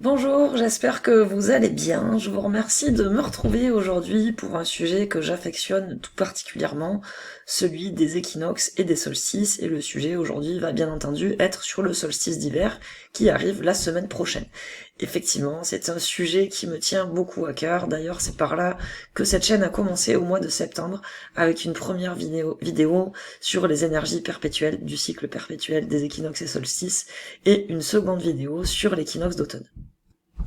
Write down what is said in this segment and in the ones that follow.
Bonjour, j'espère que vous allez bien. Je vous remercie de me retrouver aujourd'hui pour un sujet que j'affectionne tout particulièrement, celui des équinoxes et des solstices, et le sujet aujourd'hui va bien entendu être sur le solstice d'hiver qui arrive la semaine prochaine. Effectivement, c'est un sujet qui me tient beaucoup à cœur, d'ailleurs c'est par là que cette chaîne a commencé au mois de septembre avec une première vidéo sur les énergies perpétuelles du cycle perpétuel des équinoxes et solstices et une seconde vidéo sur l'équinoxe d'automne.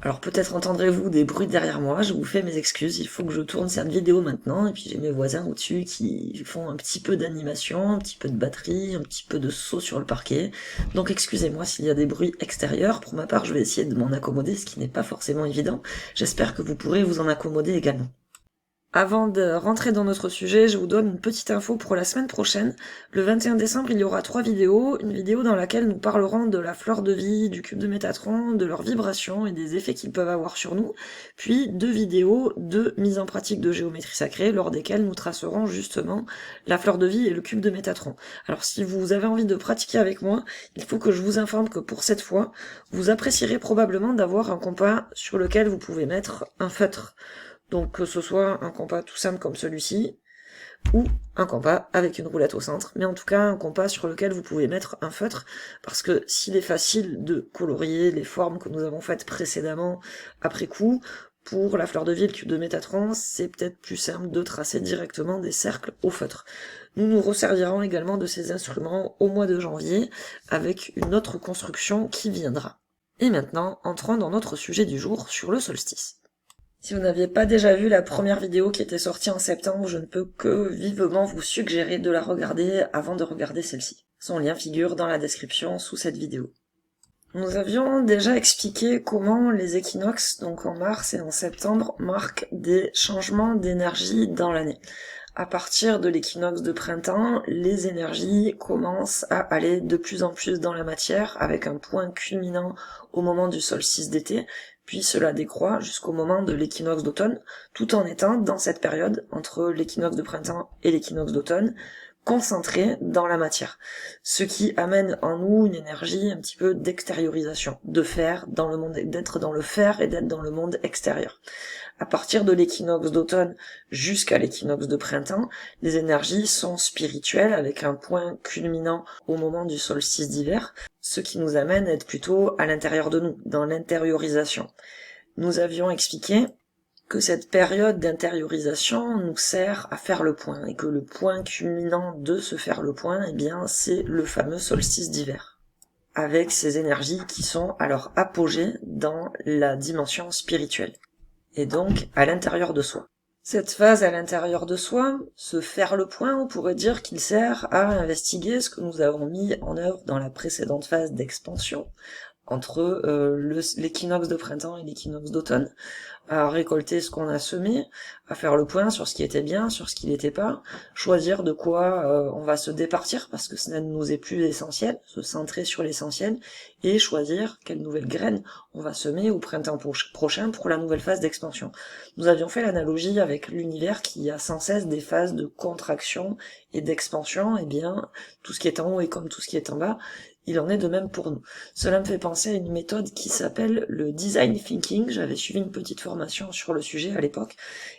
Alors peut-être entendrez-vous des bruits derrière moi, je vous fais mes excuses, il faut que je tourne cette vidéo maintenant, et puis j'ai mes voisins au-dessus qui font un petit peu d'animation, un petit peu de batterie, un petit peu de saut sur le parquet, donc excusez-moi s'il y a des bruits extérieurs, pour ma part je vais essayer de m'en accommoder, ce qui n'est pas forcément évident, j'espère que vous pourrez vous en accommoder également. Avant de rentrer dans notre sujet, je vous donne une petite info pour la semaine prochaine. Le 21 décembre, il y aura 3 vidéos. Une vidéo dans laquelle nous parlerons de la fleur de vie, du cube de Métatron, de leurs vibrations et des effets qu'ils peuvent avoir sur nous. Puis 2 vidéos de mise en pratique de géométrie sacrée, lors desquelles nous tracerons justement la fleur de vie et le cube de Métatron. Alors si vous avez envie de pratiquer avec moi, il faut que je vous informe que pour cette fois, vous apprécierez probablement d'avoir un compas sur lequel vous pouvez mettre un feutre. Donc que ce soit un compas tout simple comme celui-ci, ou un compas avec une roulette au centre, mais en tout cas un compas sur lequel vous pouvez mettre un feutre, parce que s'il est facile de colorier les formes que nous avons faites précédemment après coup, pour la fleur de vie et le cube de Métatron, c'est peut-être plus simple de tracer directement des cercles au feutre. Nous nous resservirons également de ces instruments au mois de janvier, avec une autre construction qui viendra. Et maintenant, entrons dans notre sujet du jour sur le solstice. Si vous n'aviez pas déjà vu la première vidéo qui était sortie en septembre, je ne peux que vivement vous suggérer de la regarder avant de regarder celle-ci. Son lien figure dans la description sous cette vidéo. Nous avions déjà expliqué comment les équinoxes, donc en mars et en septembre, marquent des changements d'énergie dans l'année. À partir de l'équinoxe de printemps, les énergies commencent à aller de plus en plus dans la matière, avec un point culminant au moment du solstice d'été, puis cela décroît jusqu'au moment de l'équinoxe d'automne, tout en étant, dans cette période, entre l'équinoxe de printemps et l'équinoxe d'automne, concentré dans la matière, ce qui amène en nous une énergie un petit peu d'extériorisation, de faire dans le monde, d'être dans le faire et d'être dans le monde extérieur. À partir de l'équinoxe d'automne jusqu'à l'équinoxe de printemps, les énergies sont spirituelles avec un point culminant au moment du solstice d'hiver, ce qui nous amène à être plutôt à l'intérieur de nous, dans l'intériorisation. Nous avions expliqué que cette période d'intériorisation nous sert à faire le point, et que le point culminant de se faire le point, eh bien, c'est le fameux solstice d'hiver, avec ces énergies qui sont à leur apogée dans la dimension spirituelle, et donc à l'intérieur de soi. Cette phase à l'intérieur de soi, se faire le point, on pourrait dire qu'il sert à investiguer ce que nous avons mis en œuvre dans la précédente phase d'expansion, entre l'équinoxe de printemps et l'équinoxe d'automne, à récolter ce qu'on a semé, à faire le point sur ce qui était bien, sur ce qui n'était pas, choisir de quoi on va se départir parce que cela ne nous est plus essentiel, se centrer sur l'essentiel, et choisir quelle nouvelle graine on va semer au printemps prochain pour la nouvelle phase d'expansion. Nous avions fait l'analogie avec l'univers qui a sans cesse des phases de contraction et d'expansion, et bien tout ce qui est en haut est comme tout ce qui est en bas, il en est de même pour nous. Cela me fait penser à une méthode qui s'appelle le design thinking. J'avais suivi une petite formation sur le sujet à l'époque,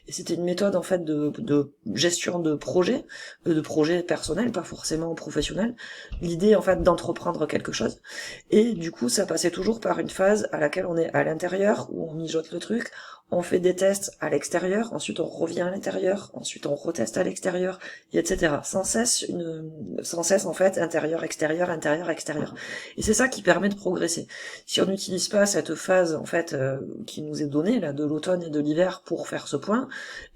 et c'était une méthode en fait de gestion de projets personnels, pas forcément professionnels. L'idée en fait d'entreprendre quelque chose, et du coup ça passait toujours par une phase à laquelle on est à l'intérieur, où on mijote le truc, on fait des tests à l'extérieur, ensuite on revient à l'intérieur, ensuite on reteste à l'extérieur, et etc. Sans cesse en fait, intérieur, extérieur, extérieur. Et c'est ça qui permet de progresser. Si on n'utilise pas cette phase, en fait, qui nous est donnée, là, de l'automne et de l'hiver pour faire ce point,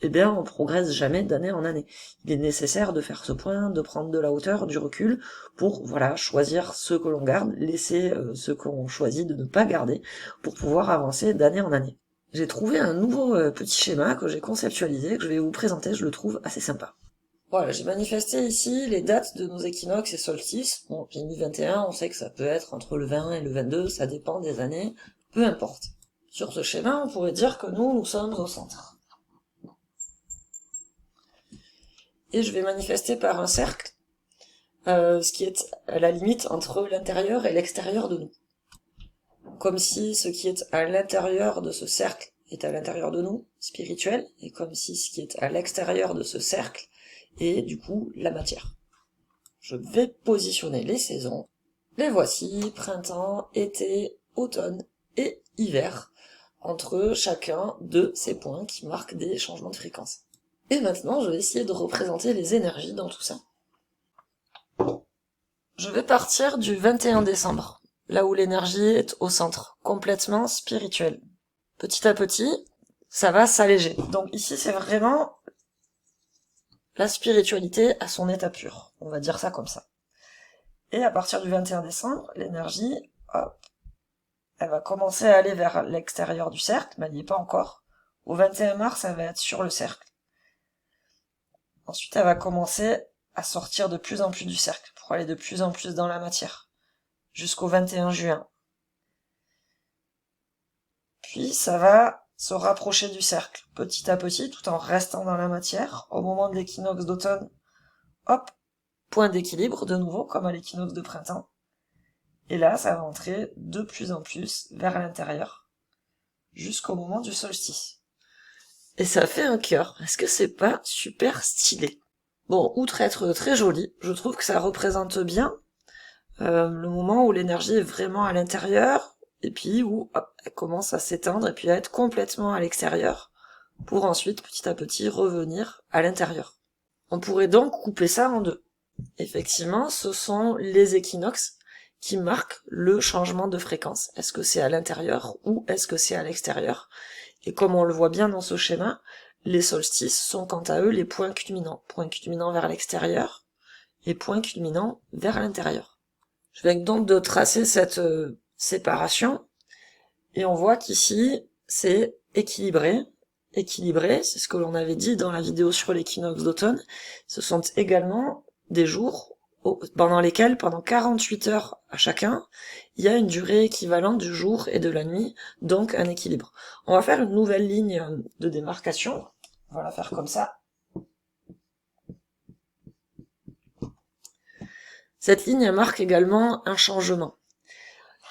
eh bien, on progresse jamais d'année en année. Il est nécessaire de faire ce point, de prendre de la hauteur, du recul, pour, voilà, choisir ce que l'on garde, laisser ce qu'on choisit de ne pas garder, pour pouvoir avancer d'année en année. J'ai trouvé un nouveau petit schéma que j'ai conceptualisé, que je vais vous présenter, je le trouve assez sympa. Voilà, j'ai manifesté ici les dates de nos équinoxes et solstices. Bon, j'ai mis 21, on sait que ça peut être entre le 20 et le 22, ça dépend des années, peu importe. Sur ce schéma, on pourrait dire que nous sommes au centre. Et je vais manifester par un cercle, ce qui est à la limite entre l'intérieur et l'extérieur de nous. comme si ce qui est à l'intérieur de ce cercle est à l'intérieur de nous, spirituel, et comme si ce qui est à l'extérieur de ce cercle est du coup la matière. Je vais positionner les saisons. Les voici, printemps, été, automne et hiver, entre chacun de ces points qui marquent des changements de fréquence. Et maintenant, je vais essayer de représenter les énergies dans tout ça. Je vais partir du 21 décembre, là où l'énergie est au centre, complètement spirituelle. Petit à petit, ça va s'alléger. Donc ici, c'est vraiment la spiritualité à son état pur. On va dire ça comme ça. Et à partir du 21 décembre, l'énergie, hop, elle va commencer à aller vers l'extérieur du cercle, mais elle n'y est pas encore. Au 21 mars, elle va être sur le cercle. Ensuite, elle va commencer à sortir de plus en plus du cercle, pour aller de plus en plus dans la matière, jusqu'au 21 juin. Puis, ça va se rapprocher du cercle, petit à petit, tout en restant dans la matière. Au moment de l'équinoxe d'automne, hop, point d'équilibre, de nouveau, comme à l'équinoxe de printemps. Et là, ça va entrer de plus en plus vers l'intérieur, jusqu'au moment du solstice. Et ça fait un cœur. Est-ce que c'est pas super stylé? Bon, outre être très joli, je trouve que ça représente bien le moment où l'énergie est vraiment à l'intérieur, et puis où hop, elle commence à s'étendre, et puis à être complètement à l'extérieur, pour ensuite, petit à petit, revenir à l'intérieur. On pourrait donc couper ça en deux. Effectivement, ce sont les équinoxes qui marquent le changement de fréquence. Est-ce que c'est à l'intérieur ou est-ce que c'est à l'extérieur? Et comme on le voit bien dans ce schéma, les solstices sont quant à eux les points culminants vers l'extérieur et points culminants vers l'intérieur. Je vais donc de tracer cette séparation, et on voit qu'ici c'est équilibré. Équilibré, c'est ce que l'on avait dit dans la vidéo sur l'équinoxe d'automne, ce sont également des jours pendant lesquels, pendant 48 heures à chacun, il y a une durée équivalente du jour et de la nuit, donc un équilibre. On va faire une nouvelle ligne de démarcation, on va la faire comme ça. Cette ligne marque également un changement.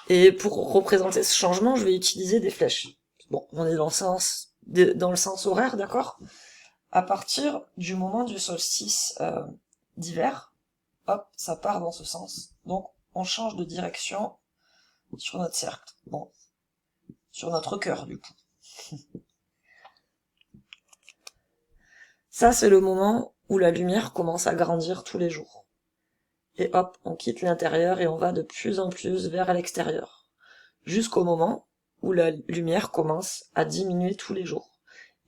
Et pour représenter ce changement, je vais utiliser des flèches. Bon, on est dans le sens horaire, d'accord? À partir du moment du solstice d'hiver, hop, ça part dans ce sens. Donc, on change de direction sur notre cercle. Bon, sur notre cœur, du coup. Ça, c'est le moment où la lumière commence à grandir tous les jours. Et hop, on quitte l'intérieur et on va de plus en plus vers l'extérieur. Jusqu'au moment où la lumière commence à diminuer tous les jours.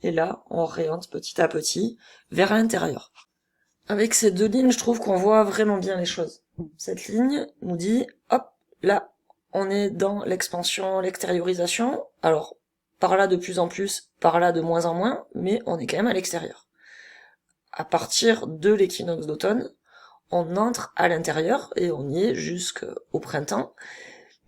Et là, on oriente petit à petit vers l'intérieur. Avec ces deux lignes, je trouve qu'on voit vraiment bien les choses. Cette ligne nous dit, hop, là, on est dans l'expansion, l'extériorisation. Alors, par là de plus en plus, par là de moins en moins, mais on est quand même à l'extérieur. À partir de l'équinoxe d'automne, on entre à l'intérieur et on y est jusqu'au printemps.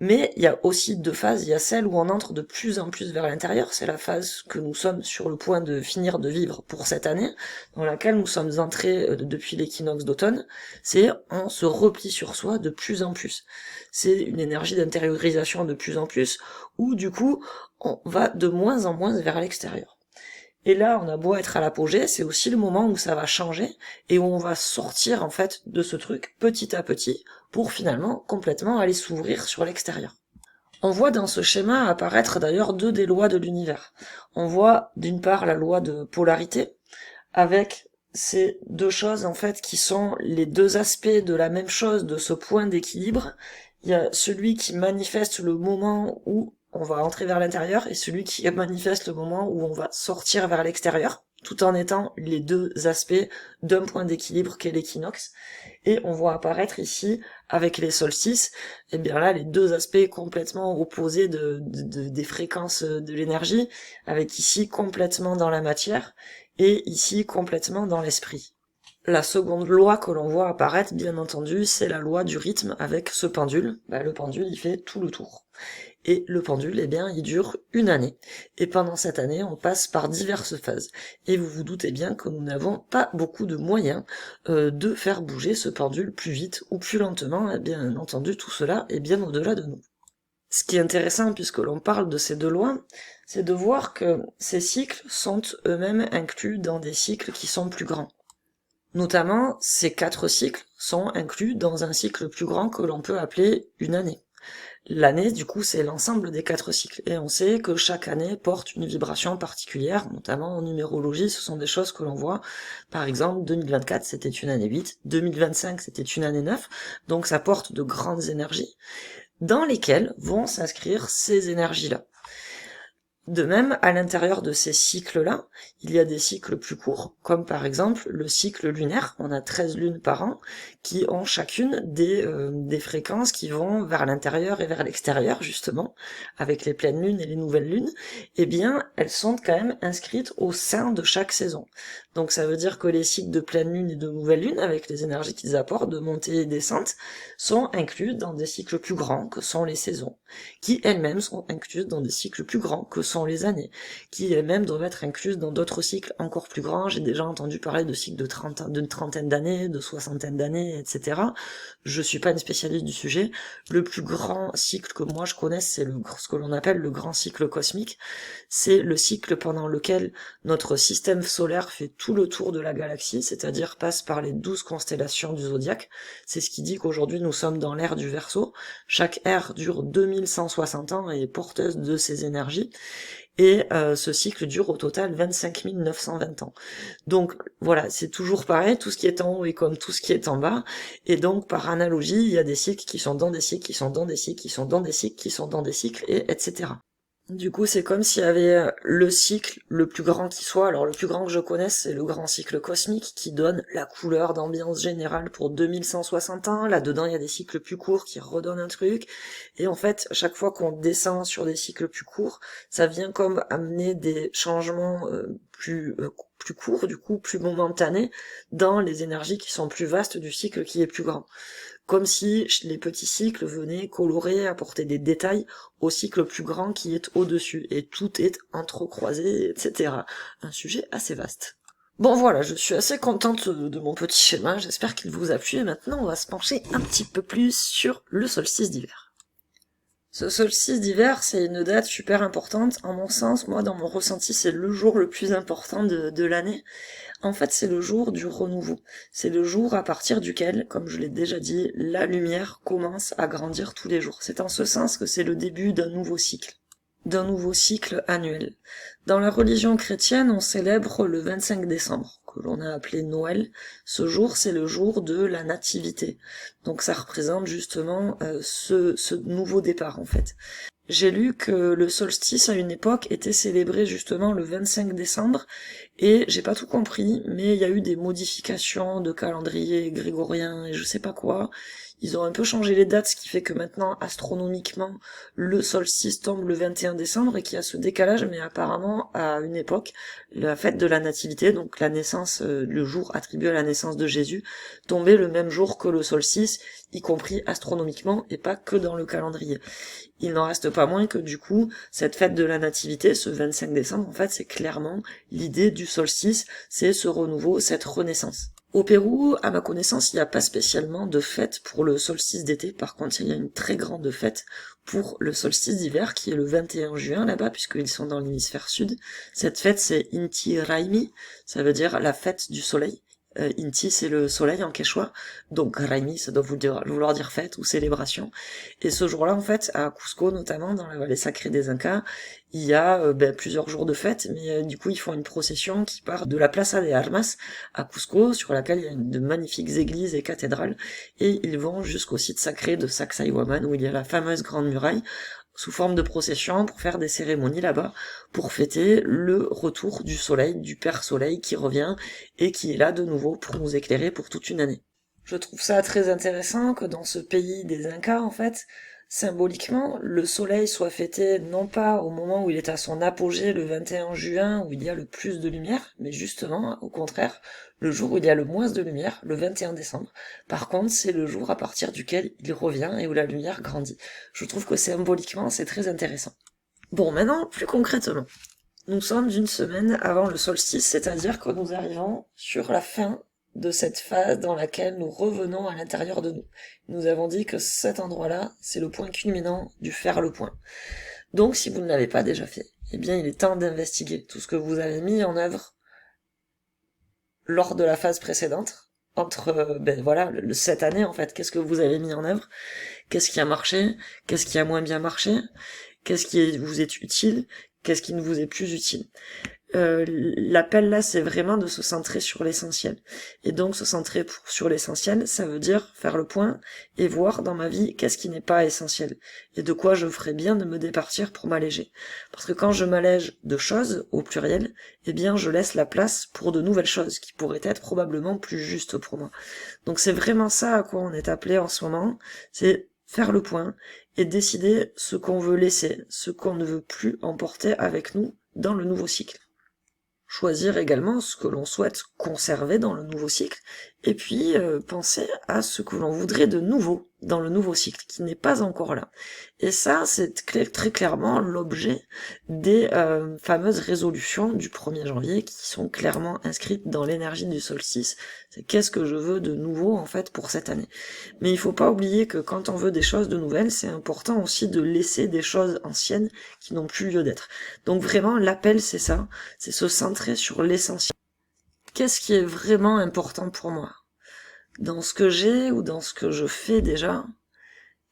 Mais il y a aussi deux phases. Il y a celle où on entre de plus en plus vers l'intérieur. C'est la phase que nous sommes sur le point de finir de vivre pour cette année, dans laquelle nous sommes entrés depuis l'équinoxe d'automne. C'est on se replie sur soi de plus en plus. C'est une énergie d'intériorisation de plus en plus, où du coup, on va de moins en moins vers l'extérieur. Et là, on a beau être à l'apogée, c'est aussi le moment où ça va changer, et où on va sortir en fait de ce truc petit à petit, pour finalement complètement aller s'ouvrir sur l'extérieur. On voit dans ce schéma apparaître d'ailleurs deux des lois de l'univers. On voit d'une part la loi de polarité, avec ces deux choses en fait qui sont les deux aspects de la même chose, de ce point d'équilibre. Il y a celui qui manifeste le moment où on va entrer vers l'intérieur et celui qui manifeste le moment où on va sortir vers l'extérieur, tout en étant les deux aspects d'un point d'équilibre qu'est l'équinoxe. Et on voit apparaître ici, avec les solstices, et bien là, les deux aspects complètement opposés des fréquences de l'énergie, avec ici complètement dans la matière, et ici complètement dans l'esprit. La seconde loi que l'on voit apparaître, bien entendu, c'est la loi du rythme avec ce pendule. Le pendule, il fait tout le tour. Et le pendule, eh bien, il dure une année. Et pendant cette année, on passe par diverses phases. Et vous vous doutez bien que nous n'avons pas beaucoup de moyens de faire bouger ce pendule plus vite ou plus lentement. Et bien entendu, tout cela est bien au-delà de nous. Ce qui est intéressant, puisque l'on parle de ces deux lois, c'est de voir que ces cycles sont eux-mêmes inclus dans des cycles qui sont plus grands. Notamment, ces 4 cycles sont inclus dans un cycle plus grand que l'on peut appeler une année. L'année, du coup, c'est l'ensemble des 4 cycles, et on sait que chaque année porte une vibration particulière, notamment en numérologie, ce sont des choses que l'on voit. Par exemple, 2024, c'était une année 8, 2025, c'était une année 9, donc ça porte de grandes énergies, dans lesquelles vont s'inscrire ces énergies-là. De même, à l'intérieur de ces cycles-là, il y a des cycles plus courts, comme par exemple le cycle lunaire, on a 13 lunes par an, qui ont chacune des fréquences qui vont vers l'intérieur et vers l'extérieur, justement, avec les pleines lunes et les nouvelles lunes, eh bien, elles sont quand même inscrites au sein de chaque saison. Donc ça veut dire que les cycles de pleine lune et de nouvelle lune, avec les énergies qu'ils apportent, de montée et descente, sont inclus dans des cycles plus grands que sont les saisons, qui elles-mêmes sont incluses dans des cycles plus grands que sont les années, qui elles-mêmes doivent être incluses dans d'autres cycles encore plus grands. J'ai déjà entendu parler de cycles d'une trentaine d'années, de soixantaine d'années, etc. Je suis pas une spécialiste du sujet. Le plus grand cycle que moi je connaisse, c'est ce que l'on appelle le grand cycle cosmique. C'est le cycle pendant lequel notre système solaire fait tout le tour de la galaxie, c'est-à-dire passe par les 12 constellations du zodiaque. C'est ce qui dit qu'aujourd'hui nous sommes dans l'ère du Verseau. Chaque ère dure 2160 ans et est porteuse de ces énergies. Et ce cycle dure au total 25 920 ans. Donc voilà, c'est toujours pareil, tout ce qui est en haut est comme tout ce qui est en bas, et donc par analogie, il y a des cycles qui sont dans des cycles, qui sont dans des cycles, qui sont dans des cycles, qui sont dans des cycles, et etc. Du coup, c'est comme s'il y avait le cycle le plus grand qui soit. Alors le plus grand que je connaisse, c'est le grand cycle cosmique qui donne la couleur d'ambiance générale pour 2160 ans. Là-dedans, il y a des cycles plus courts qui redonnent un truc. Et en fait, chaque fois qu'on descend sur des cycles plus courts, ça vient comme amener des changements plus courts, du coup plus momentanés, dans les énergies qui sont plus vastes du cycle qui est plus grand. Comme si les petits cycles venaient colorer, apporter des détails au cycle plus grand qui est au-dessus, et tout est entrecroisé, etc. Un sujet assez vaste. Bon voilà, je suis assez contente de mon petit schéma, j'espère qu'il vous a plu, et maintenant on va se pencher un petit peu plus sur le solstice d'hiver. Ce solstice d'hiver, c'est une date super importante, en mon sens, moi dans mon ressenti, c'est le jour le plus important de l'année. En fait, c'est le jour du renouveau. C'est le jour à partir duquel, comme je l'ai déjà dit, la lumière commence à grandir tous les jours. C'est en ce sens que c'est le début d'un nouveau cycle annuel. Dans la religion chrétienne, on célèbre le 25 décembre, que l'on a appelé Noël. Ce jour, c'est le jour de la nativité. Donc ça représente justement ce nouveau départ, en fait. J'ai lu que le solstice à une époque était célébré justement le 25 décembre, et j'ai pas tout compris, mais il y a eu des modifications de calendrier grégorien et je sais pas quoi. Ils ont un peu changé les dates, ce qui fait que maintenant, astronomiquement, le solstice tombe le 21 décembre et qu'il y a ce décalage, mais apparemment, à une époque, la fête de la nativité, donc la naissance, le jour attribué à la naissance de Jésus, tombait le même jour que le solstice, y compris astronomiquement et pas que dans le calendrier. Il n'en reste pas moins que du coup, cette fête de la nativité, ce 25 décembre, en fait, c'est clairement l'idée du solstice, c'est ce renouveau, cette renaissance. Au Pérou, à ma connaissance, il n'y a pas spécialement de fête pour le solstice d'été, par contre, il y a une très grande fête pour le solstice d'hiver, qui est le 21 juin là-bas, puisqu'ils sont dans l'hémisphère sud. Cette fête, c'est Inti Raymi, ça veut dire la fête du soleil. Inti, c'est le soleil en quechua, donc Raimi, ça doit vouloir dire fête ou célébration. Et ce jour-là, en fait, à Cusco, notamment, dans la vallée sacrée des Incas, il y a plusieurs jours de fête, mais du coup, ils font une procession qui part de la Plaza de Armas à Cusco, sur laquelle il y a de magnifiques églises et cathédrales, et ils vont jusqu'au site sacré de Sacsayhuaman, où il y a la fameuse Grande Muraille, sous forme de procession, pour faire des cérémonies là-bas, pour fêter le retour du soleil, du Père Soleil qui revient, et qui est là de nouveau pour nous éclairer pour toute une année. Je trouve ça très intéressant que dans ce pays des Incas, en fait, symboliquement, le soleil soit fêté non pas au moment où il est à son apogée le 21 juin, où il y a le plus de lumière, mais justement, au contraire, le jour où il y a le moins de lumière, le 21 décembre. Par contre, c'est le jour à partir duquel il revient et où la lumière grandit. Je trouve que symboliquement, c'est très intéressant. Bon, maintenant, plus concrètement. Nous sommes une semaine avant le solstice, c'est-à-dire que nous arrivons sur la fin de cette phase dans laquelle nous revenons à l'intérieur de nous. Nous avons dit que cet endroit-là, c'est le point culminant du faire le point. Donc si vous ne l'avez pas déjà fait, eh bien il est temps d'investiguer tout ce que vous avez mis en œuvre lors de la phase précédente, entre cette année en fait, qu'est-ce que vous avez mis en œuvre, qu'est-ce qui a marché, qu'est-ce qui a moins bien marché, qu'est-ce qui vous est utile, qu'est-ce qui ne vous est plus utile. L'appel là, c'est vraiment de se centrer sur l'essentiel. Et donc se centrer sur l'essentiel, ça veut dire faire le point et voir dans ma vie qu'est-ce qui n'est pas essentiel et de quoi je ferais bien de me départir pour m'alléger. Parce que quand je m'allège de choses, au pluriel, eh bien je laisse la place pour de nouvelles choses qui pourraient être probablement plus justes pour moi. Donc c'est vraiment ça à quoi on est appelé en ce moment, c'est faire le point et décider ce qu'on veut laisser, ce qu'on ne veut plus emporter avec nous dans le nouveau cycle. Choisir également ce que l'on souhaite conserver dans le nouveau cycle, et puis penser à ce que l'on voudrait de nouveau dans le nouveau cycle, qui n'est pas encore là. Et ça, c'est très clairement l'objet des fameuses résolutions du 1er janvier, qui sont clairement inscrites dans l'énergie du solstice. C'est qu'est-ce que je veux de nouveau, en fait, pour cette année. Mais il faut pas oublier que quand on veut des choses de nouvelles, c'est important aussi de laisser des choses anciennes qui n'ont plus lieu d'être. Donc vraiment, l'appel, c'est ça, c'est se centrer sur l'essentiel. Qu'est-ce qui est vraiment important pour moi? Dans ce que j'ai ou dans ce que je fais déjà,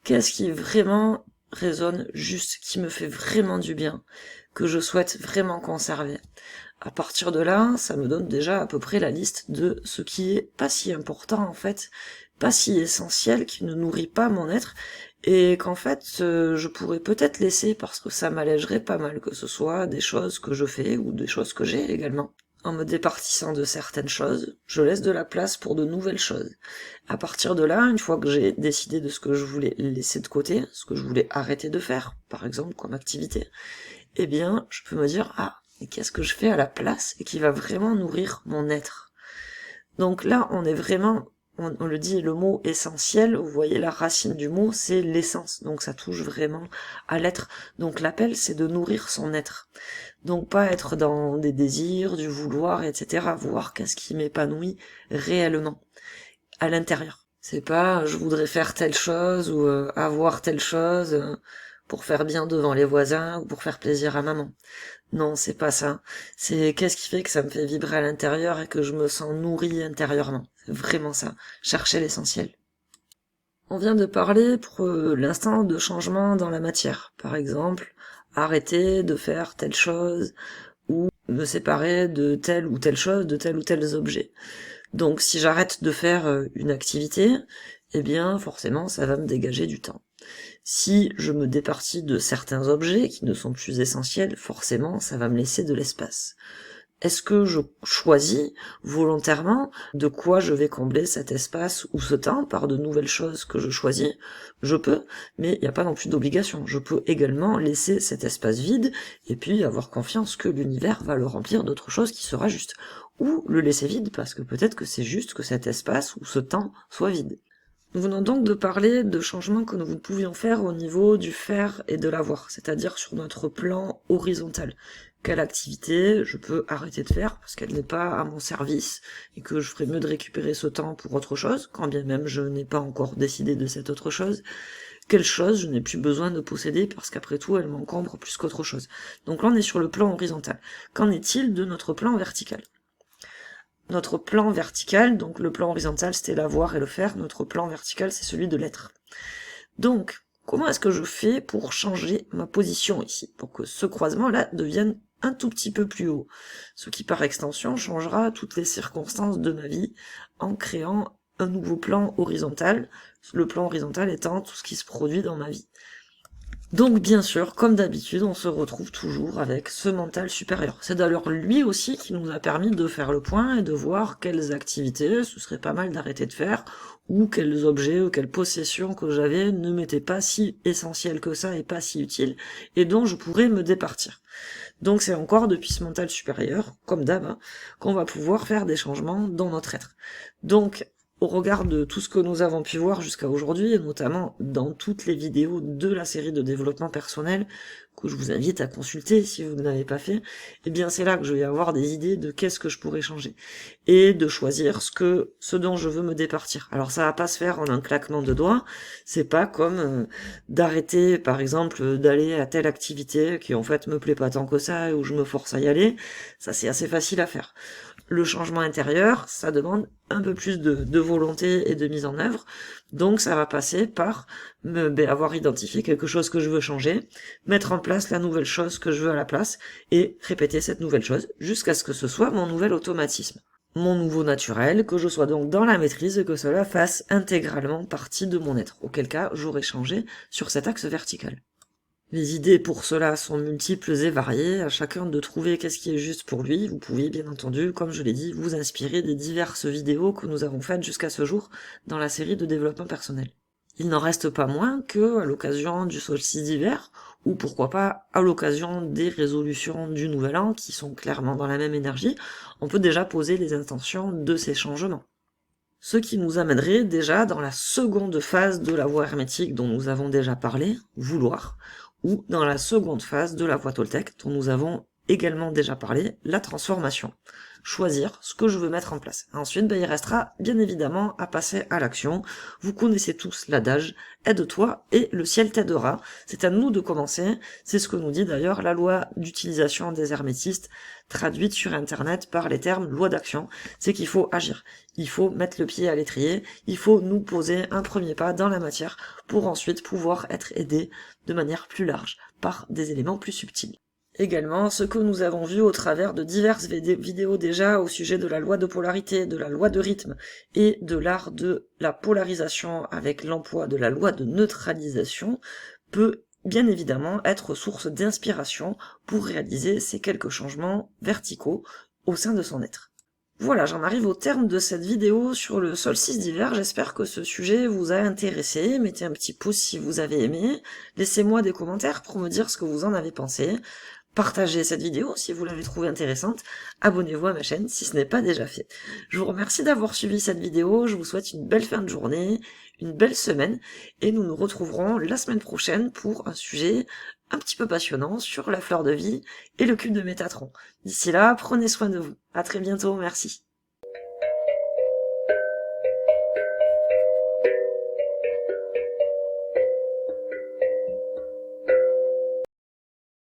qu'est-ce qui vraiment résonne juste, qui me fait vraiment du bien, que je souhaite vraiment conserver? À partir de là, ça me donne déjà à peu près la liste de ce qui est pas si important en fait, pas si essentiel, qui ne nourrit pas mon être, et qu'en fait je pourrais peut-être laisser parce que ça m'allégerait pas mal, que ce soit des choses que je fais ou des choses que j'ai également. En me départissant de certaines choses, je laisse de la place pour de nouvelles choses. À partir de là, une fois que j'ai décidé de ce que je voulais laisser de côté, ce que je voulais arrêter de faire, par exemple comme activité, eh bien, je peux me dire, et qu'est-ce que je fais à la place et qui va vraiment nourrir mon être? Donc là, on est vraiment, on le dit, le mot essentiel, vous voyez la racine du mot, c'est l'essence, donc ça touche vraiment à l'être. Donc l'appel, c'est de nourrir son être. Donc pas être dans des désirs, du vouloir, etc. Voir qu'est-ce qui m'épanouit réellement, à l'intérieur. C'est pas je voudrais faire telle chose ou avoir telle chose pour faire bien devant les voisins ou pour faire plaisir à maman. Non, c'est pas ça. C'est qu'est-ce qui fait que ça me fait vibrer à l'intérieur et que je me sens nourrie intérieurement. C'est vraiment ça. Chercher l'essentiel. On vient de parler pour l'instant de changement dans la matière. Par exemple, arrêter de faire telle chose ou me séparer de telle ou telle chose, de tel ou tel objet. Donc si j'arrête de faire une activité, eh bien forcément ça va me dégager du temps. Si je me départis de certains objets qui ne sont plus essentiels, forcément ça va me laisser de l'espace. Est-ce que je choisis volontairement de quoi je vais combler cet espace ou ce temps par de nouvelles choses que je choisis? Je peux, mais il n'y a pas non plus d'obligation. Je peux également laisser cet espace vide et puis avoir confiance que l'univers va le remplir d'autre chose qui sera juste. Ou le laisser vide parce que peut-être que c'est juste que cet espace ou ce temps soit vide. Nous venons donc de parler de changements que nous pouvions faire au niveau du faire et de l'avoir, c'est-à-dire sur notre plan horizontal. Quelle activité je peux arrêter de faire parce qu'elle n'est pas à mon service et que je ferais mieux de récupérer ce temps pour autre chose, quand bien même je n'ai pas encore décidé de cette autre chose. Quelle chose je n'ai plus besoin de posséder parce qu'après tout elle m'encombre plus qu'autre chose. Donc là on est sur le plan horizontal. Qu'en est-il de notre plan vertical ? Notre plan vertical, donc le plan horizontal c'était l'avoir et le faire, notre plan vertical c'est celui de l'être. Donc, comment est-ce que je fais pour changer ma position ici, pour que ce croisement-là devienne un tout petit peu plus haut, ce qui par extension changera toutes les circonstances de ma vie en créant un nouveau plan horizontal, le plan horizontal étant tout ce qui se produit dans ma vie. Donc bien sûr, comme d'habitude, on se retrouve toujours avec ce mental supérieur. C'est d'ailleurs lui aussi qui nous a permis de faire le point et de voir quelles activités ce serait pas mal d'arrêter de faire, ou quels objets ou quelles possessions que j'avais ne m'étaient pas si essentielles que ça et pas si utiles, et dont je pourrais me départir. Donc c'est encore depuis ce mental supérieur, comme d'hab, qu'on va pouvoir faire des changements dans notre être. Donc Au regard de tout ce que nous avons pu voir jusqu'à aujourd'hui, et notamment dans toutes les vidéos de la série de développement personnel, que je vous invite à consulter si vous ne l'avez pas fait, eh bien c'est là que je vais avoir des idées de qu'est-ce que je pourrais changer, et de choisir ce dont je veux me départir. Alors ça va pas se faire en un claquement de doigts, c'est pas comme d'arrêter par exemple d'aller à telle activité qui en fait me plaît pas tant que ça, et où je me force à y aller, ça c'est assez facile à faire. Le changement intérieur, ça demande un peu plus de volonté et de mise en œuvre, donc ça va passer par avoir identifié quelque chose que je veux changer, mettre en place la nouvelle chose que je veux à la place, et répéter cette nouvelle chose jusqu'à ce que ce soit mon nouvel automatisme, mon nouveau naturel, que je sois donc dans la maîtrise et que cela fasse intégralement partie de mon être, auquel cas j'aurai changé sur cet axe vertical. Les idées pour cela sont multiples et variées, à chacun de trouver qu'est-ce qui est juste pour lui. Vous pouvez bien entendu, comme je l'ai dit, vous inspirer des diverses vidéos que nous avons faites jusqu'à ce jour dans la série de développement personnel. Il n'en reste pas moins que, à l'occasion du solstice d'hiver, ou pourquoi pas à l'occasion des résolutions du nouvel an, qui sont clairement dans la même énergie, on peut déjà poser les intentions de ces changements. Ce qui nous amènerait déjà dans la seconde phase de la voie hermétique dont nous avons déjà parlé, vouloir, ou dans la seconde phase de la voie Toltec dont nous avons également déjà parlé, la transformation. Choisir ce que je veux mettre en place. Ensuite, il restera bien évidemment à passer à l'action. Vous connaissez tous l'adage « aide-toi et le ciel t'aidera ». C'est à nous de commencer. C'est ce que nous dit d'ailleurs la loi d'utilisation des hermétistes, traduite sur internet par les termes loi d'action. C'est qu'il faut agir. Il faut mettre le pied à l'étrier. Il faut nous poser un premier pas dans la matière pour ensuite pouvoir être aidé de manière plus large par des éléments plus subtils. Également, ce que nous avons vu au travers de diverses vidéos déjà au sujet de la loi de polarité, de la loi de rythme et de l'art de la polarisation avec l'emploi de la loi de neutralisation peut bien évidemment être source d'inspiration pour réaliser ces quelques changements verticaux au sein de son être. Voilà, j'en arrive au terme de cette vidéo sur le solstice d'hiver. J'espère que ce sujet vous a intéressé. Mettez un petit pouce si vous avez aimé. Laissez-moi des commentaires pour me dire ce que vous en avez pensé. Partagez cette vidéo si vous l'avez trouvée intéressante. Abonnez-vous à ma chaîne si ce n'est pas déjà fait. Je vous remercie d'avoir suivi cette vidéo. Je vous souhaite une belle fin de journée, une belle semaine. Et nous nous retrouverons la semaine prochaine pour un sujet un petit peu passionnant sur la fleur de vie et le cube de Métatron. D'ici là, prenez soin de vous. À très bientôt, merci.